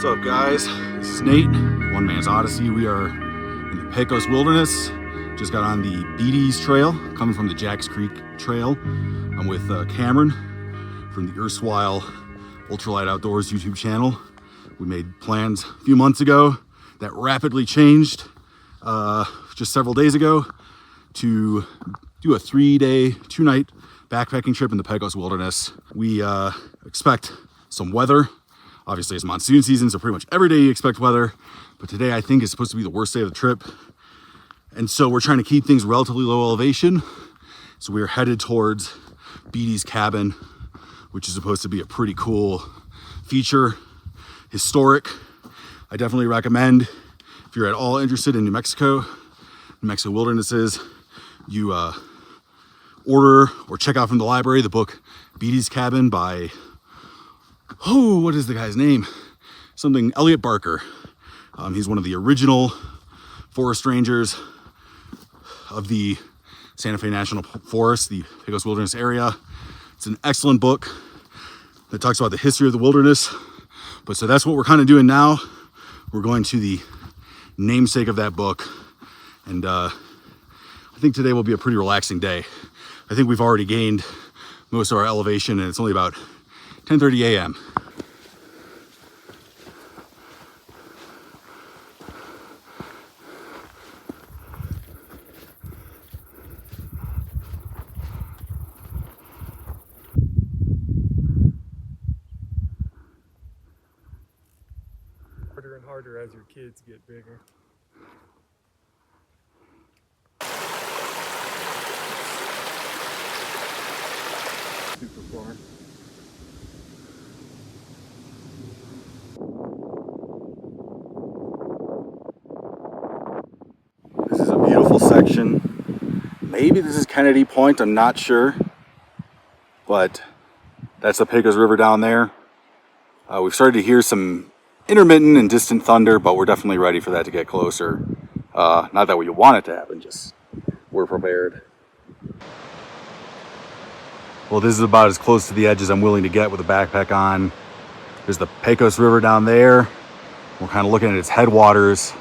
What's up, guys? This is Nate, One Man's Odyssey. We are in the Pecos Wilderness. Just got on the Beatty's trail, coming from the Truchas Creek trail. I'm with Cameron from the erstwhile Ultralight Outdoors YouTube channel. We made plans a few months ago that rapidly changed just several days ago to do a 3-day, 2-night backpacking trip in the Pecos Wilderness. We expect some weather. Obviously, it's monsoon season, so pretty much every day you expect weather. But today, I think, is supposed to be the worst day of the trip. And so we're trying to keep things relatively low elevation. So we're headed towards Beatty's cabin, which is supposed to be a pretty cool feature. Historic. I definitely recommend, if you're at all interested in New Mexico wildernesses, you order or check out from the library the book Beatty's Cabin by, what is the guy's name? Something Elliot Barker. He's one of the original forest rangers of the Santa Fe National Forest, the Pecos Wilderness area. It's an excellent book that talks about the history of the wilderness. But so that's what we're kind of doing now. We're going to the namesake of that book. And I think today will be a pretty relaxing day. I think we've already gained most of our elevation and it's only about 10:30 a.m. Harder and harder as your kids get bigger. Super far. This is a beautiful section. Maybe this is Kennedy Point, I'm not sure. But that's the Pecos River down there. We've started to hear some intermittent and distant thunder, but we're definitely ready for that to get closer. Not that we want it to happen, just we're prepared. Well, this is about as close to the edge as I'm willing to get with a backpack on. There's the Pecos River down there. We're kind of looking at its headwaters.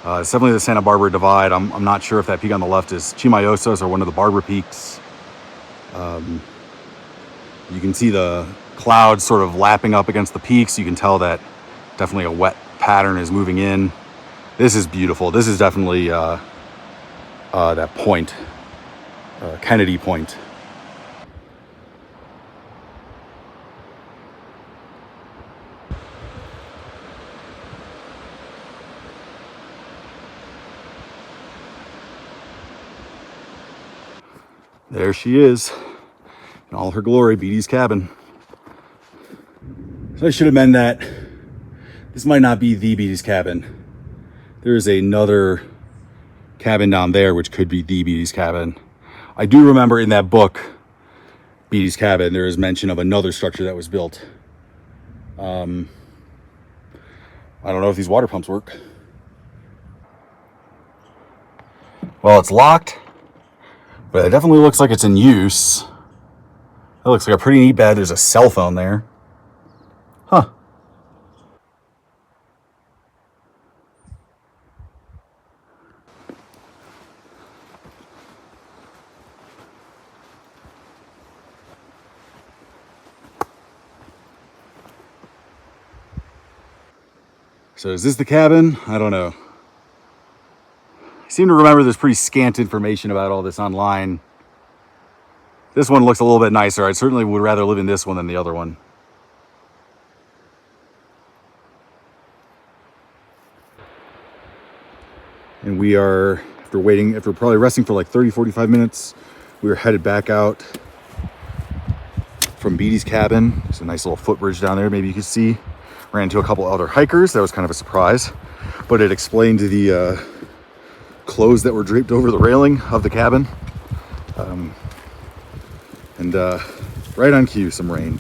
It's definitely the Santa Barbara Divide. I'm not sure if that peak on the left is Chimayosos or one of the Barbara peaks. You can see the clouds sort of lapping up against the peaks. You can tell that definitely a wet pattern is moving in. This is beautiful. This is definitely that point, Kennedy Point. There she is, in all her glory, Beatty's cabin. So I should amend that. This might not be the Beatty's cabin. There is another cabin down there, which could be the Beatty's cabin. I do remember in that book, Beatty's cabin, there is mention of another structure that was built. I don't know if these water pumps work. Well, it's locked. But it definitely looks like it's in use. That looks like a pretty neat bed. There's a cell phone there. Huh. So is this the cabin? I don't know. I seem to remember there's pretty scant information about all this online. This one looks a little bit nicer. I certainly would rather live in this one than the other one. And we are, after probably resting for like 30-45 minutes, we were headed back out from Beatty's cabin. There's a nice little footbridge down there, maybe you can see. Ran into a couple other hikers. That was kind of a surprise. But it explained the clothes that were draped over the railing of the cabin. And right on cue, some rain.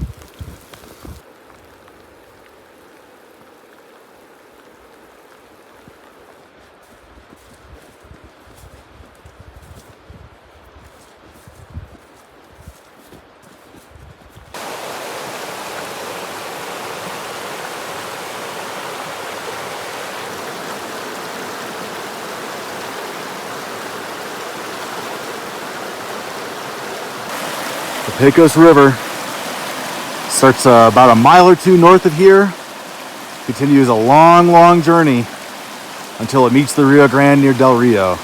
Pecos River starts about a mile or two north of here, continues a long journey until it meets the Rio Grande near Del Rio.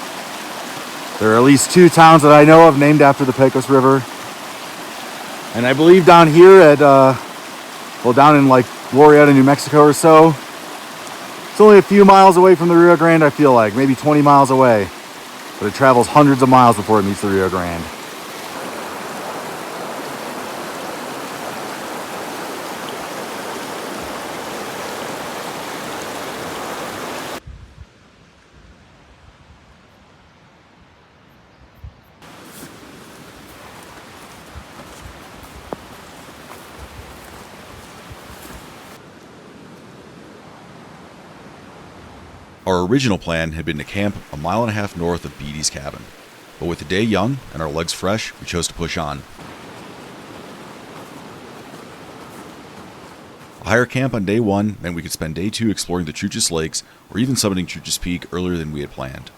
There are at least 2 towns that I know of named after the Pecos River. And I believe down here at, down in like Glorieta, New Mexico or so, it's only a few miles away from the Rio Grande, I feel like, maybe 20 miles away. But it travels hundreds of miles before it meets the Rio Grande. Our original plan had been to camp a mile and a half north of Beatty's cabin, but with the day young and our legs fresh, we chose to push on. A higher camp on day 1 meant we could spend day 2 exploring the Truchas Lakes or even summiting Truchas Peak earlier than we had planned.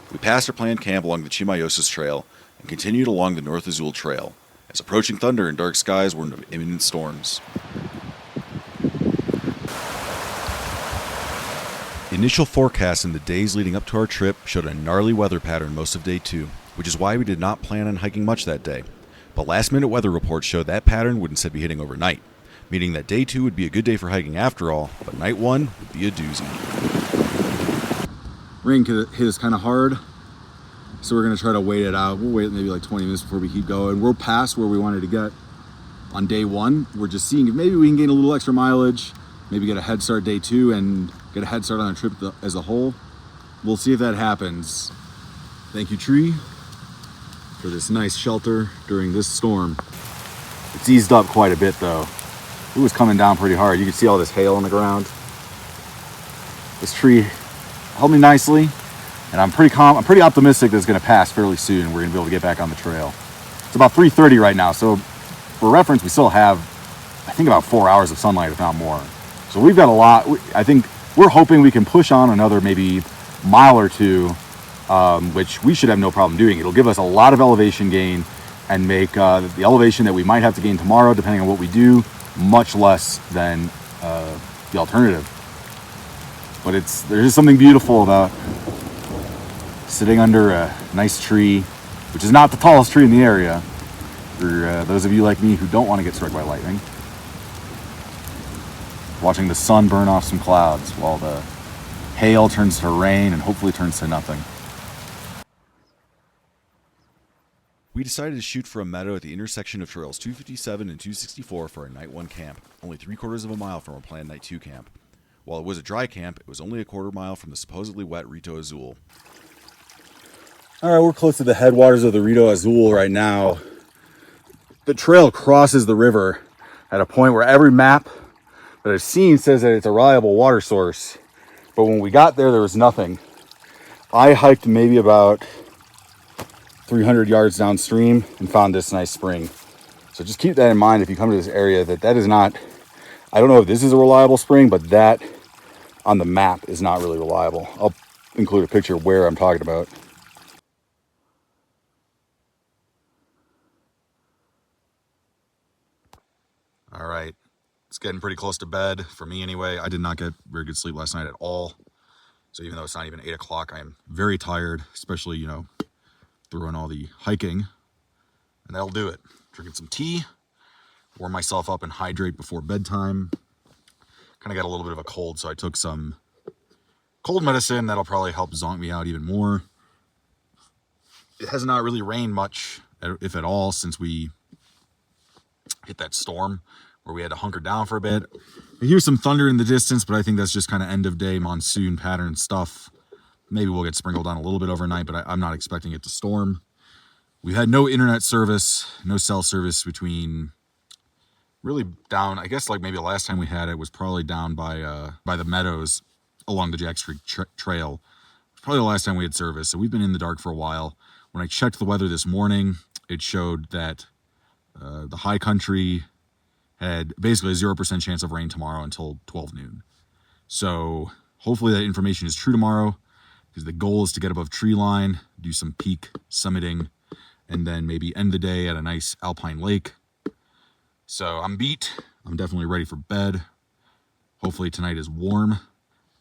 We passed our planned camp along the Chimayosis Trail and continued along the North Azul Trail, as approaching thunder and dark skies warned of imminent storms. The initial forecast in the days leading up to our trip showed a gnarly weather pattern most of day 2, which is why we did not plan on hiking much that day. But last-minute weather reports showed that pattern would instead be hitting overnight, meaning that day 2 would be a good day for hiking after all, but night 1 would be a doozy. Rain hit us kind of hard, so we're gonna try to wait it out. We'll wait maybe like 20 minutes before we keep going. We're past where we wanted to get on day 1. We're just seeing if maybe we can gain a little extra mileage, maybe get a head start day 2 and get a head start on the trip as a whole. We'll see if that happens. Thank you, tree, for this nice shelter during this storm. It's eased up quite a bit though. It was coming down pretty hard. You can see all this hail on the ground. This tree held me nicely, and I'm pretty optimistic that it's going to pass fairly soon. We're going to be able to get back on the trail. It's about 3:30 right now, so for reference, we still have, I think, about 4 hours of sunlight, if not more. So we've got a lot. I think we're hoping we can push on another maybe mile or two, which we should have no problem doing. It'll give us a lot of elevation gain and make the elevation that we might have to gain tomorrow, depending on what we do, much less than the alternative. But there's just something beautiful about sitting under a nice tree, which is not the tallest tree in the area, for those of you like me who don't want to get struck by lightning. Watching the sun burn off some clouds while the hail turns to rain and hopefully turns to nothing. We decided to shoot for a meadow at the intersection of trails 257 and 264 for our night 1 camp, only 3/4 of a mile from our planned night 2 camp. While it was a dry camp, it was only a 1/4 mile from the supposedly wet Rito Azul. All right, we're close to the headwaters of the Rito Azul right now. The trail crosses the river at a point where every map that I've seen says that it's a reliable water source. But when we got there, there was nothing. I hiked maybe about 300 yards downstream and found this nice spring. So just keep that in mind if you come to this area, that is not, I don't know if this is a reliable spring, but that on the map is not really reliable. I'll include a picture of where I'm talking about. All right, it's getting pretty close to bed for me anyway. I did not get very good sleep last night at all. So even though it's not even 8 o'clock, I am very tired, especially, through all the hiking. And that'll do it. Drinking some tea, warm myself up and hydrate before bedtime. Kind of got a little bit of a cold, so I took some cold medicine. That'll probably help zonk me out even more. It has not really rained much, if at all, since we hit that storm where we had to hunker down for a bit. I hear some thunder in the distance, but I think that's just kind of end of day monsoon pattern stuff. Maybe we'll get sprinkled on a little bit overnight, but I'm not expecting it to storm. We had no internet service, no cell service between really down, I guess like maybe the last time we had it was probably down by the meadows along the Truchas Creek trail. Probably the last time we had service, so we've been in the dark for a while. When I checked the weather this morning, it showed that the high country had basically a 0% chance of rain tomorrow until 12 noon. So hopefully that information is true tomorrow, because the goal is to get above tree line, do some peak summiting, and then maybe end the day at a nice alpine lake. So I'm beat. I'm definitely ready for bed. Hopefully tonight is warm.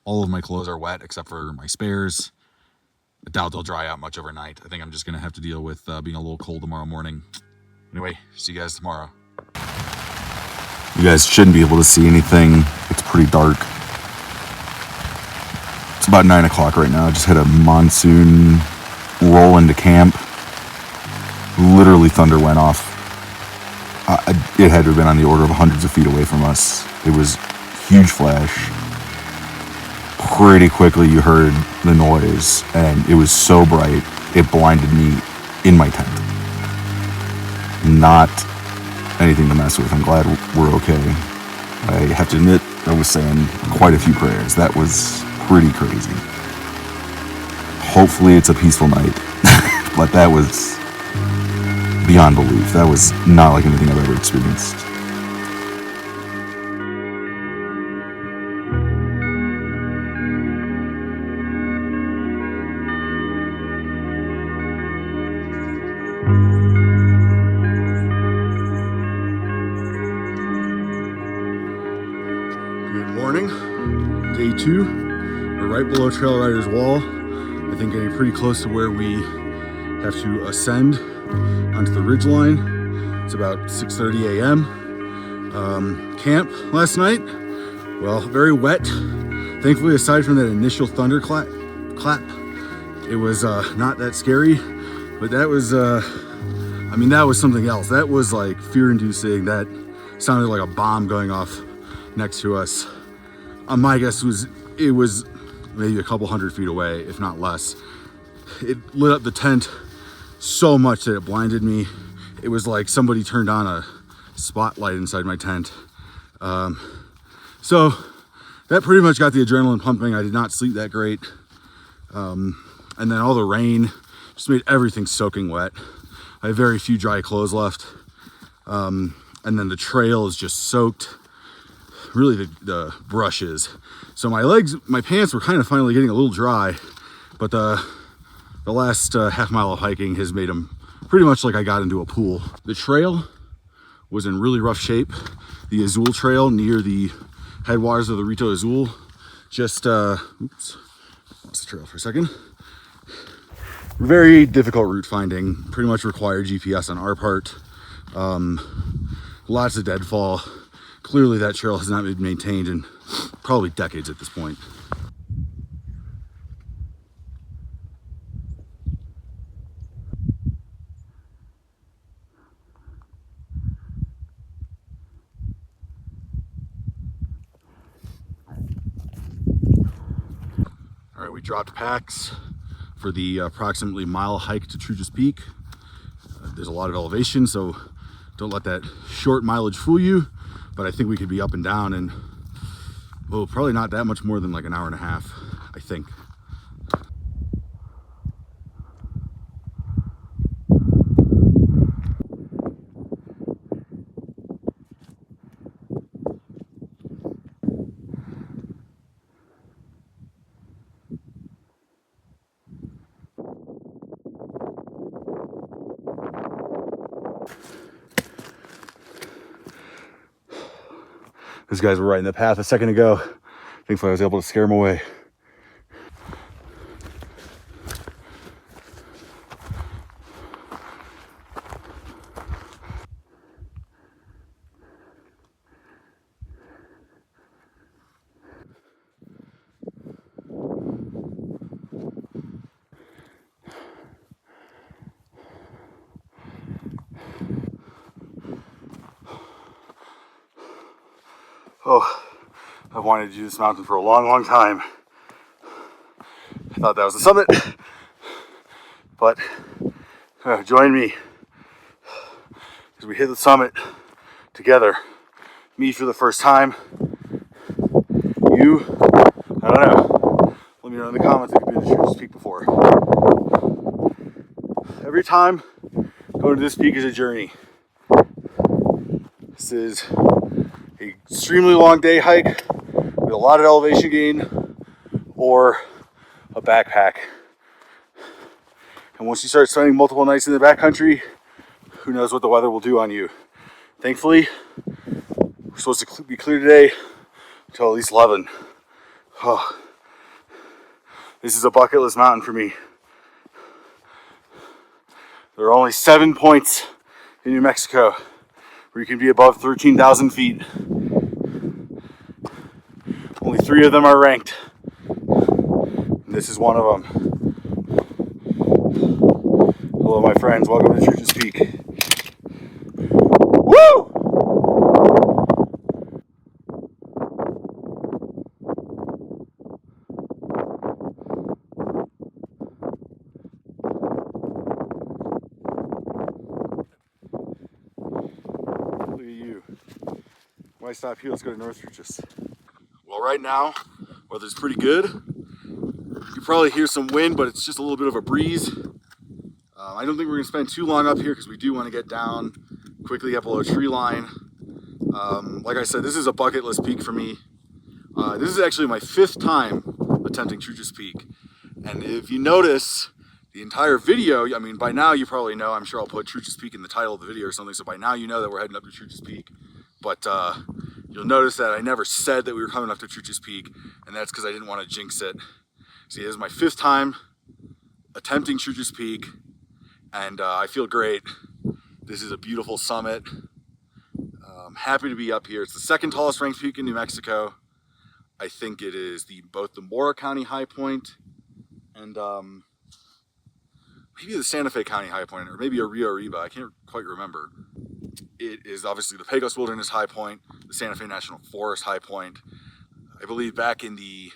All of my clothes are wet except for my spares. I doubt they'll dry out much overnight. I think I'm just gonna have to deal with being a little cold tomorrow morning. Anyway, see you guys tomorrow. You guys shouldn't be able to see anything. It's pretty dark. It's about 9 o'clock right now. I just had a monsoon roll into camp. Literally thunder went off. It had to have been on the order of hundreds of feet away from us. It was huge flash. Pretty quickly you heard the noise, and it was so bright it blinded me in my tent. Not anything to mess with. I'm glad we're okay. I have to admit, I was saying quite a few prayers. That was pretty crazy. Hopefully it's a peaceful night. But that was beyond belief. That was not like anything I've ever experienced. Good morning. Day 2. We're right below Trailriders wall. I think getting pretty close to where we have to ascend onto the ridge line. It's about 6:30 a.m. Camp last night, well, very wet. Thankfully, aside from that initial thunder clap, it was not that scary, but that was, that was something else. That was like fear-inducing. That sounded like a bomb going off next to us. My guess was it was maybe a couple hundred feet away, if not less. It lit up the tent so much that it blinded me. It was like somebody turned on a spotlight inside my tent. So that pretty much got the adrenaline pumping. I did not sleep that great. And then all the rain just made everything soaking wet. I have very few dry clothes left. And then the trail is just soaked. Really the brushes. So my pants were kind of finally getting a little dry, but the last half mile of hiking has made them pretty much like I got into a pool. The trail was in really rough shape. The Azul Trail near the headwaters of the Rito Azul. Just, oops, lost the trail for a second. Very difficult route finding. Pretty much required GPS on our part. Lots of deadfall. Clearly that trail has not been maintained in probably decades at this point. All right, we dropped packs for the approximately mile hike to Truchas Peak. There's a lot of elevation, so don't let that short mileage fool you. But I think we could be up and down in, well, probably not that much more than like an hour and a half, I think. These guys were right in the path a second ago. Thankfully I was able to scare them away. Oh, I've wanted to do this mountain for a long, long time. I thought that was the summit, but join me as we hit the summit together. Me for the first time. You, I don't know. Let me know in the comments if you've been to Truchas Peak before. Every time going Going to this peak is a journey. This is an extremely long day hike with a lot of elevation gain or a backpack. And once you start spending multiple nights in the backcountry, who knows what the weather will do on you. Thankfully, we're supposed to be clear today until at least 11. Oh, this is a bucket list mountain for me. There are only 7 points in New Mexico where you can be above 13,000 feet. Only 3 of them are ranked. And this is one of them. Hello, my friends. Welcome to Truchas Peak. Woo! Look at you. Why stop here? Let's go to North Truchas. Well, right now, weather's pretty good. You probably hear some wind, but it's just a little bit of a breeze. I don't think we're going to spend too long up here because we do want to get down quickly up below tree line. Like I said, this is a bucket list peak for me. This is actually my 5th time attempting Truchas Peak. And if you notice the entire video, I mean, by now you probably know, I'm sure I'll put Truchas Peak in the title of the video or something, so by now you know that we're heading up to Truchas Peak. But you'll notice that I never said that we were coming up to Truchas Peak, and that's because I didn't want to jinx it. See, this is my 5th time attempting Truchas Peak, and I feel great. This is a beautiful summit. I'm happy to be up here. It's the 2nd tallest ranked peak in New Mexico. I think it is both the Mora County high point and maybe the Santa Fe County high point, or maybe Arriba. I can't quite remember. It is obviously the Pecos Wilderness high point, the Santa Fe National Forest high point. I believe back in the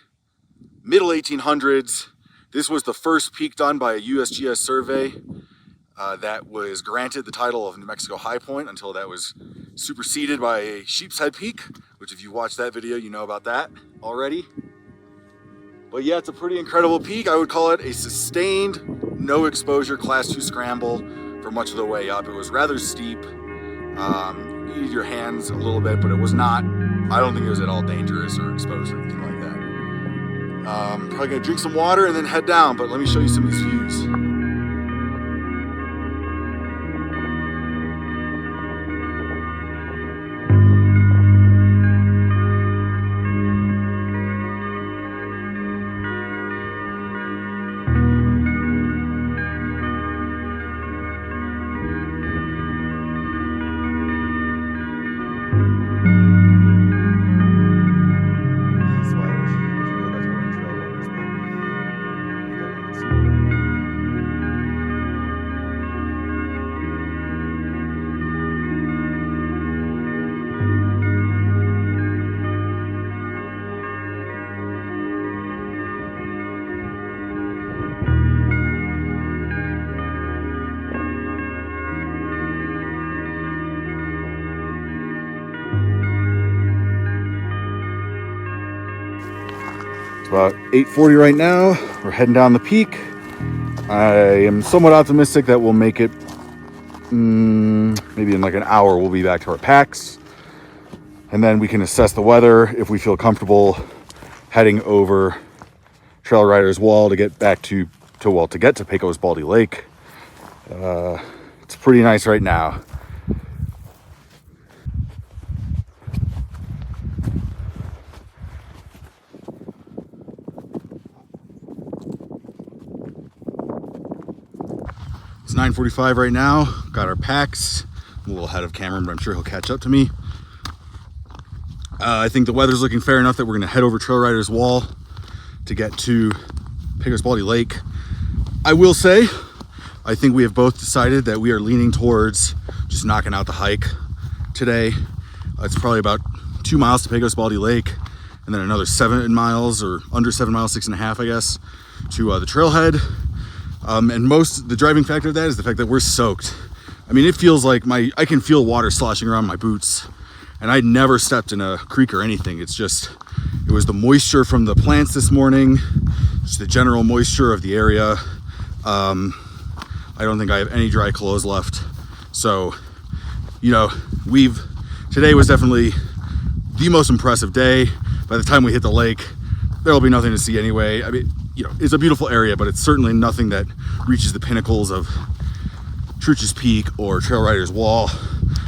middle 1800s, this was the first peak done by a USGS survey that was granted the title of New Mexico High Point until that was superseded by a Sheep's Head Peak, which if you watched that video, you know about that already. But yeah, it's a pretty incredible peak. I would call it a sustained, no exposure Class 2 scramble for much of the way up. It was rather steep. You needed your hands a little bit, but it was not, I don't think it was at all dangerous or exposed or anything like that. Probably gonna drink some water and then head down, but let me show you some of these views. About 8:40 right now. We're heading down the peak. I am somewhat optimistic that we'll make it maybe in like an hour. We'll be back to our packs, and then we can assess the weather if we feel comfortable heading over Trailriders Wall to get back to get to Pecos Baldy Lake. It's pretty nice right now. It's 9:45 right now. Got our packs. I'm a little ahead of Cameron, but I'm sure he'll catch up to me. I think the weather's looking fair enough that we're going to head over Trailriders Wall to get to Pecos Baldy Lake. I will say, I think we have both decided that we are leaning towards just knocking out the hike today. It's probably about 2 miles to Pecos Baldy Lake, and then another 7 miles, or under 7 miles, 6.5, I guess, to the trailhead. And the driving factor of that is the fact that we're soaked. I mean, it feels like I can feel water sloshing around my boots, and I'd never stepped in a creek or anything. It was the moisture from the plants this morning, just the general moisture of the area. I don't think I have any dry clothes left So, you know, today was definitely the most impressive day. By the time we hit the lake, there'll be nothing to see anyway. I mean, you know, it's a beautiful area, but it's certainly nothing that reaches the pinnacles of Truchas Peak or Trailriders Wall.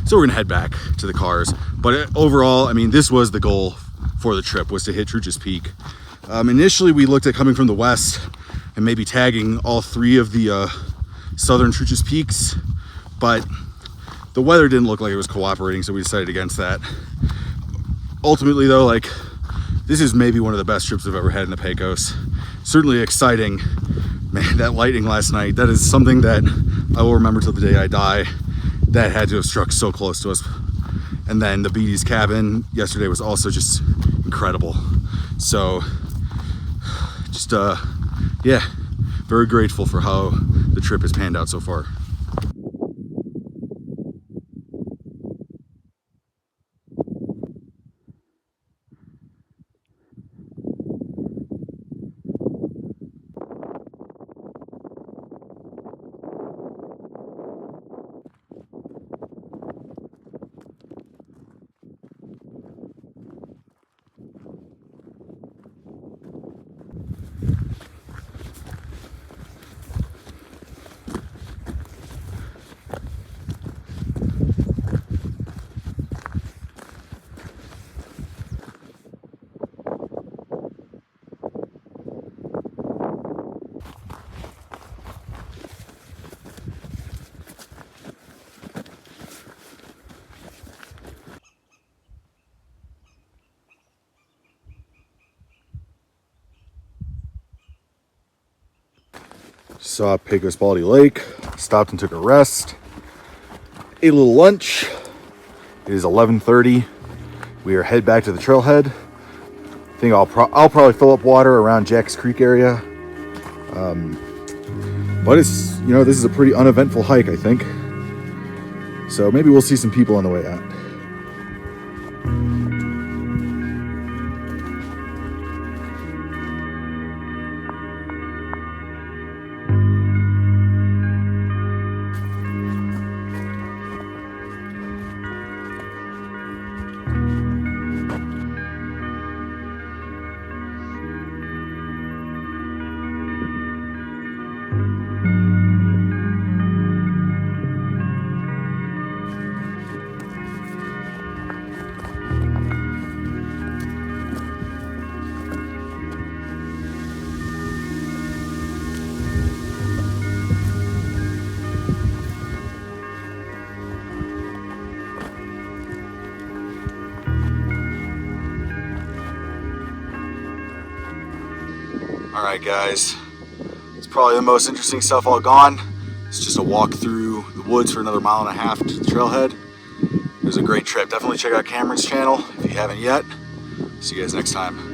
So we're gonna head back to the cars. But overall, I mean, this was the goal for the trip, was to hit Truchas Peak. Initially, we looked at coming from the west and maybe tagging all 3 of the southern Truchas Peaks, but the weather didn't look like it was cooperating, so we decided against that. Ultimately though, like, this is maybe one of the best trips I've ever had in the Pecos. Certainly exciting. Man, that lightning last night, that is something that I will remember till the day I die. That had to have struck so close to us. And then the Beatty's cabin yesterday was also just incredible. So, just, yeah, very grateful for how the trip has panned out so far. Saw Pecos Lake, stopped and took a rest, ate a little lunch. It is 11:30. We are head back to the trailhead. I think I'll probably fill up water around Jack's Creek area. But it's, you know, this is a pretty uneventful hike, I think. So maybe we'll see some people on the way out. All right, guys, it's probably the most interesting stuff all gone. It's just a walk through the woods for another 1.5 miles to the trailhead. It was a great trip. Definitely check out Cameron's channel if you haven't yet. See you guys next time.